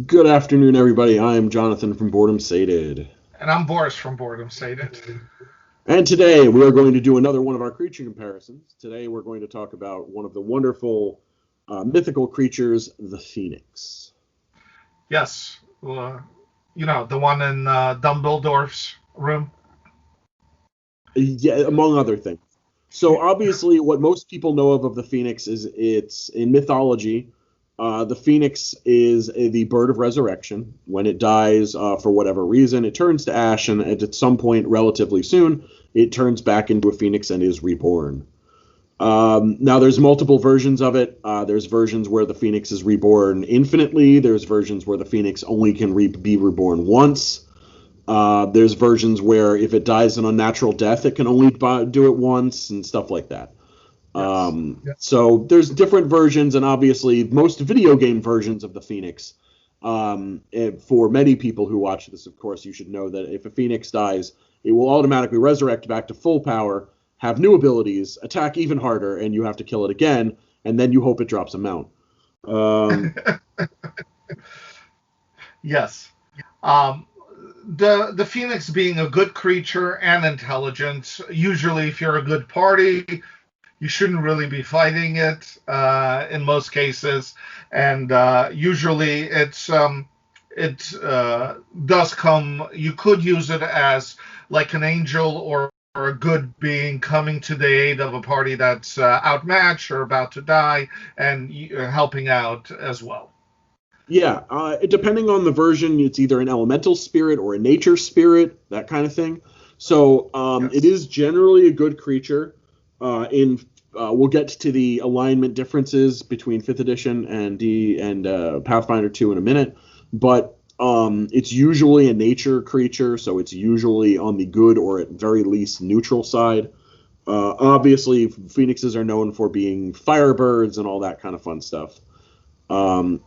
Good afternoon, everybody. I am Jonathan from Boredom Sated. And I'm Boris from Boredom Sated. And today we are going to do another one of our creature comparisons. Today we're going to talk about one of the wonderful mythical creatures, the Phoenix. Yes, the one in Dumbledore's room. Yeah, among other things. So obviously, what most people know of the Phoenix is it's in mythology. The Phoenix is the bird of resurrection. When it dies for whatever reason, it turns to ash, and at some point, relatively soon, it turns back into a phoenix and is reborn. Now, there's multiple versions of it. There's versions where the phoenix is reborn infinitely. There's versions where the phoenix only can be reborn once. There's versions where if it dies an unnatural death, it can only do it once and stuff like that. Yes. So there's different versions, and obviously most video game versions of the Phoenix. For many people who watch this, of course, you should know that if a Phoenix dies, it will automatically resurrect back to full power, have new abilities, attack even harder, and you have to kill it again, and then you hope it drops a mount. Yes. Um, the Phoenix being a good creature and intelligent. Usually, if you're a good party, you shouldn't really be fighting it in most cases, and usually it does come. You could use it as like an angel or a good being coming to the aid of a party that's outmatched or about to die, and helping out as well. Yeah, depending on the version, it's either an elemental spirit or a nature spirit, that kind of thing. So it Yes. is generally a good creature. In We'll get to the alignment differences between Fifth Edition and D and Pathfinder 2 in a minute, but it's usually a nature creature, so it's usually on the good or at very least neutral side. Obviously, phoenixes are known for being firebirds and all that kind of fun stuff. Um,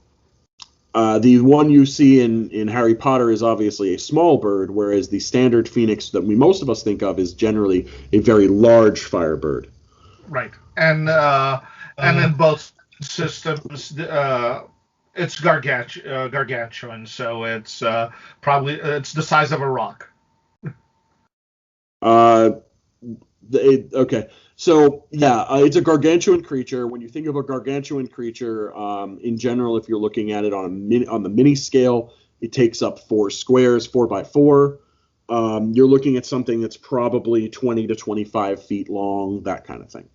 the one you see in Harry Potter is obviously a small bird, whereas the standard phoenix that most of us think of is generally a very large firebird. Right. And in both systems, it's gargantuan, so it's probably it's the size of a rock. Uh, okay, so yeah, it's a gargantuan creature. When you think of a gargantuan creature, in general, if you're looking at it on the mini scale, it takes up 4 squares, 4 by 4. You're looking at something that's probably 20 to 25 feet long, that kind of thing.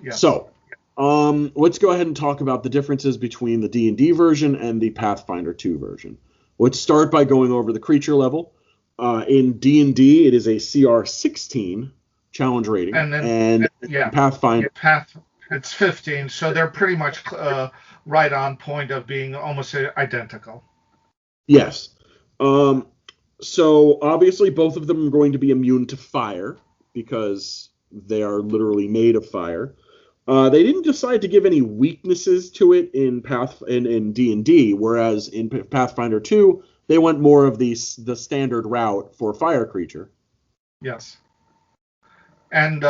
Yes. So, let's go ahead and talk about the differences between the D&D version and the Pathfinder 2 version. Let's start by going over the creature level. In D&D, it is a CR 16 challenge rating, And then and in yeah, Pathfinder, path it's 15, so they're pretty much right on point of being almost identical. yes. Um, so obviously, both of them are going to be immune to fire because they are literally made of fire. They didn't decide to give any weaknesses to it in D&D, whereas in Pathfinder 2, they went more of the standard route for fire creature. Yes. And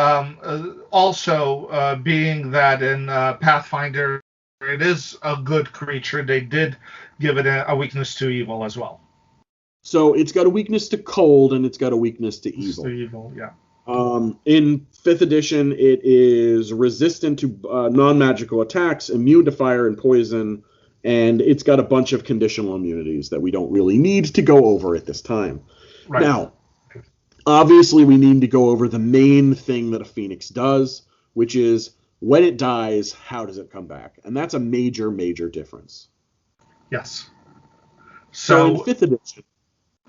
also being that in Pathfinder it is a good creature, they did give it a weakness to evil as well. So it's got a weakness to cold and it's got a weakness to It's to evil. evil, yeah. In fifth edition, it is resistant to non-magical attacks, immune to fire and poison, and it's got a bunch of conditional immunities that we don't really need to go over at this time. Right. Now, obviously, we need to go over the main thing that a phoenix does, which is when it dies, how does it come back? And that's a major, major difference. Yes. So in So fifth edition,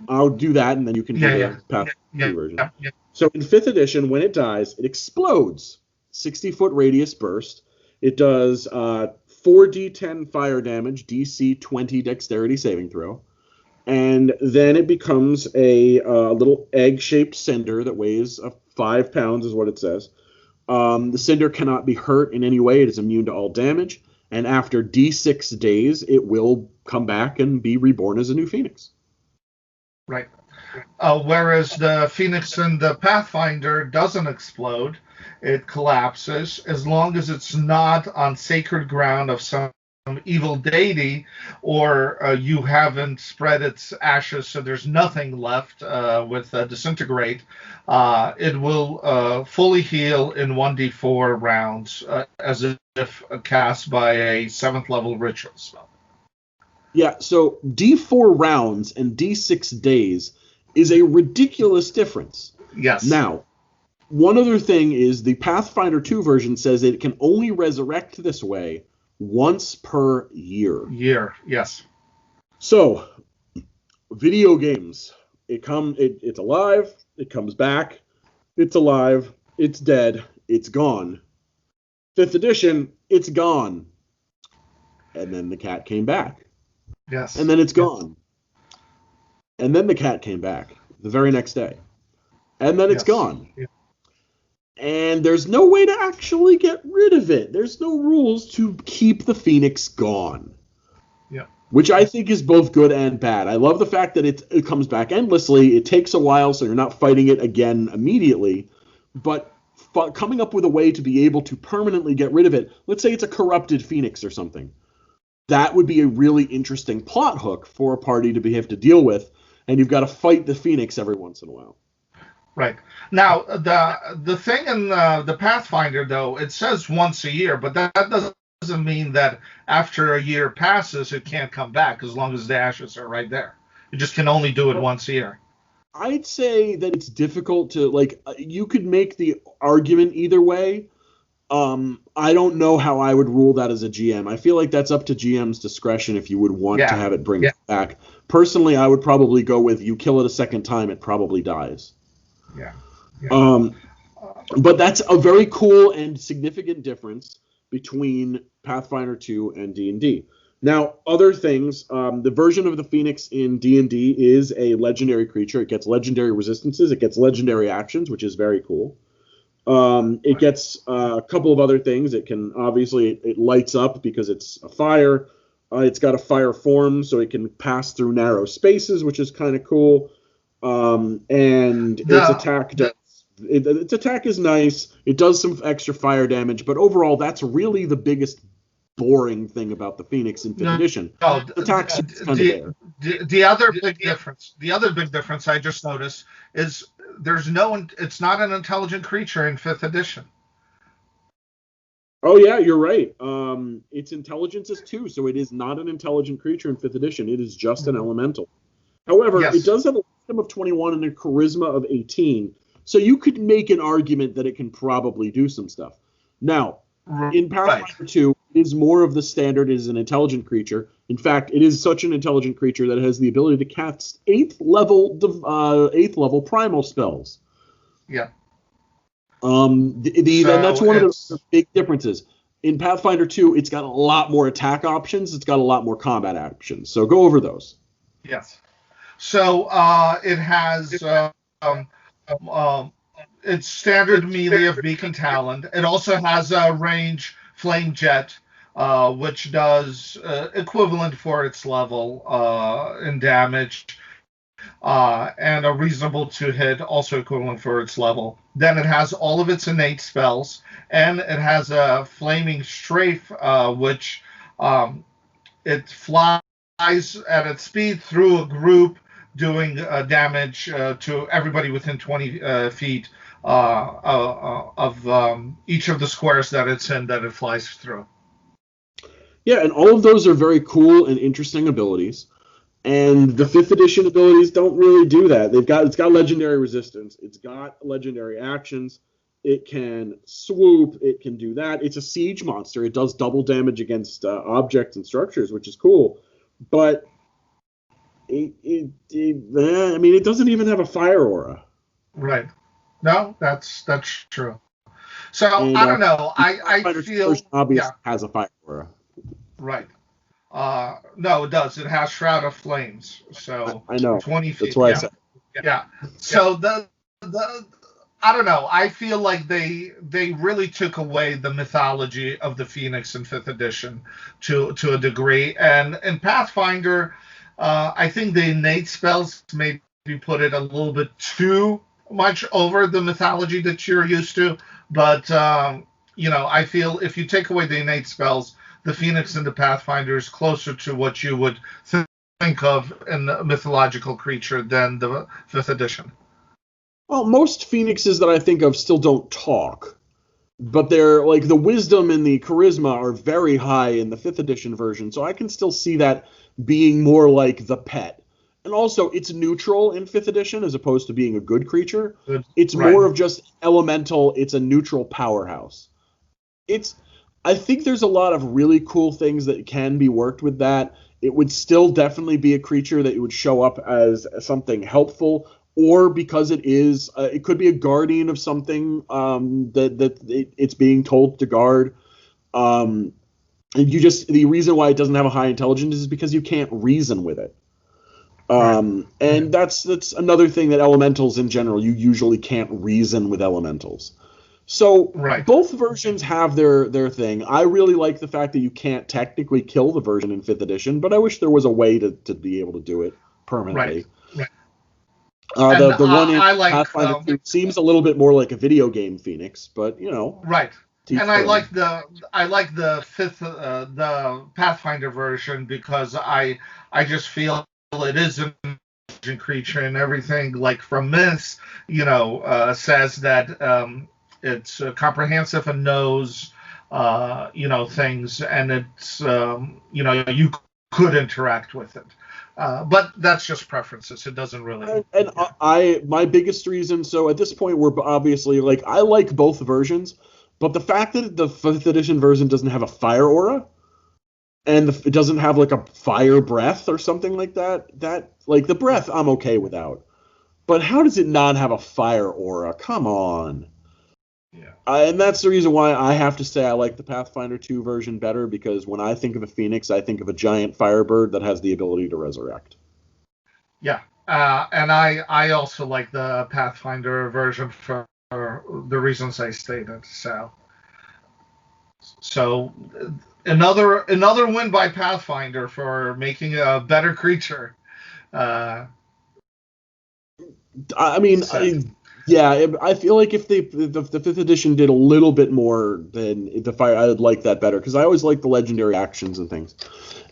I'll do that, and then you can do yeah, the yeah, Path 2 yeah, version. yeah, yeah. So in fifth edition, when it dies, it explodes. 60-foot radius burst. It does 4d10 fire damage, DC 20 dexterity saving throw. And then it becomes a little egg shaped cinder that weighs 5 pounds, is what it says. The cinder cannot be hurt in any way. It is immune to all damage. And after D6 days, it will come back and be reborn as a new phoenix. Right. Whereas the Phoenix in the Pathfinder doesn't explode, it collapses as long as it's not on sacred ground of some evil deity, or you haven't spread its ashes, so there's nothing left with disintegrate, it will fully heal in 1d4 rounds, as if cast by a 7th level ritual spell. Yeah, so D4 rounds and D6 days is a ridiculous difference. Yes. Now, one other thing is the Pathfinder 2 version says it can only resurrect this way once per year. Yes. So, video games. It's alive, it comes back, it's alive, it's dead, it's gone. 5th edition, it's gone. And then the cat came back. Yes. And then it's gone. And then the cat came back the very next day. And then it's gone. Yeah. And there's no way to actually get rid of it. There's no rules to keep the Phoenix gone. Yeah. Which I think is both good and bad. I love the fact that it comes back endlessly. It takes a while, so you're not fighting it again immediately. But coming up with a way to be able to permanently get rid of it, let's say it's a corrupted Phoenix or something, that would be a really interesting plot hook for a party to have to deal with, and you've got to fight the Phoenix every once in a while. Right. Now, the thing in the Pathfinder, though, it says once a year, but that doesn't mean that after a year passes, it can't come back as long as the ashes are right there. You just can only do it once a year. I'd say that it's difficult to, you could make the argument either way. I don't know how I would rule that as a GM. I feel like that's up to GM's discretion if you would want to have it bring it back. Personally, I would probably go with you kill it a second time, it probably dies. Yeah. But that's a very cool and significant difference between Pathfinder 2 and D&D. Now, other things, the version of the Phoenix in D&D is a legendary creature. It gets legendary resistances. It gets legendary actions, which is very cool. It gets a couple of other things. It can, obviously, it lights up because it's a fire. It's got a fire form, so it can pass through narrow spaces, which is kind of cool. And its attack is nice. It does some extra fire damage, but overall, that's really the biggest boring thing about the Phoenix in 5th edition. No, the attack's kind of there. The other big difference I just noticed is it's not an intelligent creature in 5th edition. Oh yeah, you're right. Its intelligence is 2, so it is not an intelligent creature in 5th edition. It is just an elemental. However, it does have a wisdom of 21 and a charisma of 18, so you could make an argument that it can probably do some stuff. Now, in Pathfinder 2, it is more of the standard. It is an intelligent creature. In fact, it is such an intelligent creature that it has the ability to cast 8th level primal spells. Yeah. And that's one of the big differences. In Pathfinder 2, it's got a lot more attack options. It's got a lot more combat options. So go over those. Yes. So it has its standard melee of Beacon Talon. It also has a range Flame Jet, which does equivalent for its level in damage, and a reasonable to hit, also equivalent for its level. Then it has all of its innate spells, and it has a Flaming Strafe, which it flies at its speed through a group, doing damage to everybody within 20 feet of each of the squares that it's in that it flies through. Yeah, and all of those are very cool and interesting abilities. And the 5th edition abilities don't really do that. It's got legendary resistance. It's got legendary actions. It can swoop. It can do that. It's a siege monster. It does double damage against objects and structures, which is cool. But it doesn't even have a fire aura. Right. No, that's true. So and, I don't know. I feel obviously has a fire aura. Right. No, it does. It has Shroud of Flames. So I know 20 feet. That's why I said. Yeah. So the I don't know. I feel like they really took away the mythology of the Phoenix in 5th edition to a degree. And in Pathfinder, I think the innate spells maybe put it a little bit too much over the mythology that you're used to. But I feel if you take away the innate spells, the Phoenix in the Pathfinder is closer to what you would think of in a mythological creature than the 5th edition. Well, most phoenixes that I think of still don't talk, but they're like the wisdom and the charisma are very high in the 5th edition version, so I can still see that being more like the pet. And also, it's neutral in 5th edition as opposed to being a good creature. It's more of just elemental. It's a neutral powerhouse. I think there's a lot of really cool things that can be worked with that. It would still definitely be a creature that would show up as something helpful, or because it could be a guardian of something it's being told to guard. And the reason why it doesn't have a high intelligence is because you can't reason with it. And that's another thing that elementals in general, you usually can't reason with elementals. So both versions have their thing. I really like the fact that you can't technically kill the version in 5th edition, but I wish there was a way to be able to do it permanently. The one in Pathfinder 2 seems a little bit more like a video game Phoenix, but Right. And I like the Pathfinder version because I just feel it is an intelligent creature, and everything like from myths, says that it's comprehensive and knows things, and it's you could interact with it. But that's just preferences. It doesn't really. And my biggest reason, so at this point we're obviously like, I like both versions, but the fact that the 5th edition version doesn't have a fire aura, and it doesn't have like a fire breath or something like that like the breath I'm okay without. But how does it not have a fire aura? Come on. Yeah. And that's the reason why I have to say I like the Pathfinder 2 version better, because when I think of a Phoenix, I think of a giant firebird that has the ability to resurrect. Yeah. And I also like the Pathfinder version for the reasons I stated. So another win by Pathfinder for making a better creature. I feel like if the 5th edition did a little bit more than the fire, I would like that better, because I always like the legendary actions and things.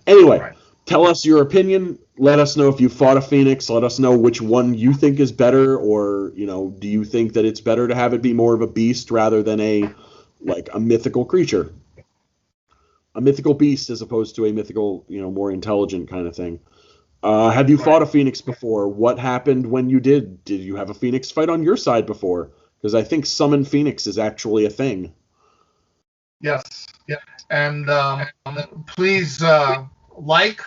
Anyway, Tell us your opinion. Let us know if you fought a Phoenix. Let us know which one you think is better, or do you think that it's better to have it be more of a beast rather than a mythical creature, a mythical beast as opposed to a mythical, more intelligent kind of thing. Have you fought a Phoenix before? What happened when you did? Did you have a Phoenix fight on your side before? Because I think Summon Phoenix is actually a thing. Yes. Yeah. And please like,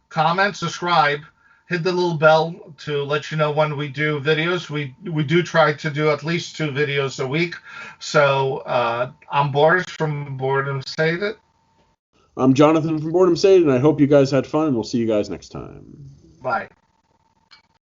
comment, subscribe, hit the little bell to let you know when we do videos. We do try to do at least 2 videos a week. So I'm Boris from Boredom Sated. I'm Jonathan from Boredom Sated, and I hope you guys had fun, and we'll see you guys next time. Bye.